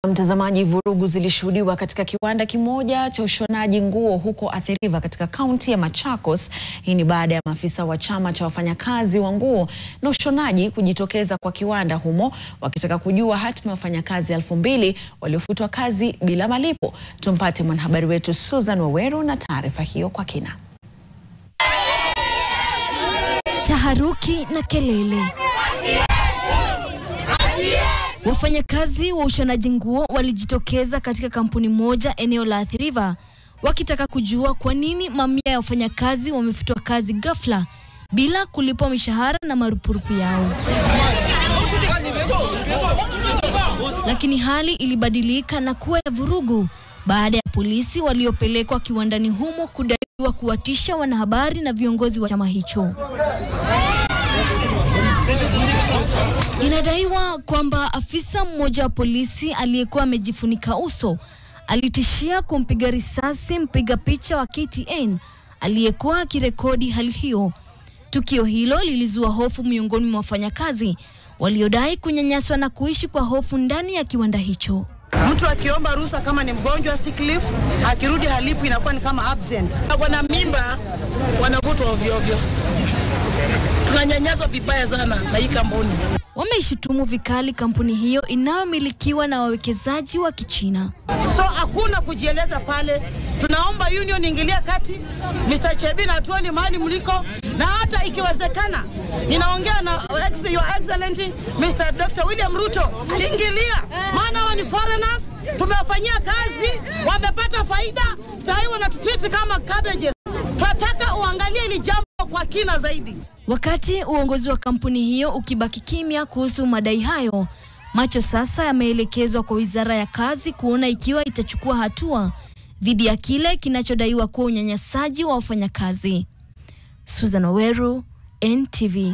Mtazamaji, vurugu zilishuhudiwa katika kiwanda kimoja cha ushonaji nguo huko Athi River katika kaunti ya Machakos. Hii ni baada ya maafisa wa chama cha wafanyakazi wa nguo na ushonaji kujitokeza kwa kiwanda humo wakitaka kujua hatima ya wafanyakazi 2,000 waliofutwa kazi bila malipo. Tumpate mwanahabari wetu Susan Waweru na taarifa hiyo kwa kina. Taharuki na kelele. Wafanyakazi wa ushonaji nguo walijitokeza katika kampuni moja eneo la Athi River wakitaka kujua kwa nini mamia ya wafanyakazi wamefutwa kazi ghafla bila kulipwa mishahara na marupurupu yao. Lakini hali ilibadilika na kuwa ya vurugu baada ya polisi waliopelekwa kiwandani humo kudaiwa kuwatisha wanahabari na viongozi wa chama hicho. Inadaiwa kwamba afisa mmoja wa polisi aliyekuwa amejifunika uso alitishia kumpiga risasi mpiga picha wa KTN aliyekuwa akirekodi hali hiyo. Tukio hilo lilizua hofu miongoni mwa wafanyakazi waliodai kunyanyaswa na kuishi kwa hofu ndani ya kiwanda hicho. Mtu akiomba ruhusa kama ni mgonjwa sick leave, akirudi halipu inakuwa ni kama absent. Wana mimba wanavutwa ovyo ovyo. Tunanyanyaswa vibaya sana na hii kampuni. Wameishutumu vikali kampuni hiyo inayomilikiwa na wawekezaji wa Kichina. So hakuna kujieleza pale. Tunaomba union ingilia kati. Mr. Chebi na tuoni mahali mliko, na hata ikiwezekana ninaongea na your excellency Mr. Dr. William Ruto, ingilia, maana wao ni foreigners, tumewafanyia kazi, wamepata faida, sasa hivi wanatutreat kama cabbages. Tunataka uangalie ili jambo kwa kina zaidi. Wakati uongozi wa kampuni hiyo ukibaki kimya kuhusu madai hayo, macho sasa yameelekezwa kwa Wizara ya Kazi kuona ikiwa itachukua hatua dhidi ya kile kinachodaiwa kuwa unyanyasaji wa wafanyakazi. Susan Waweru, NTV.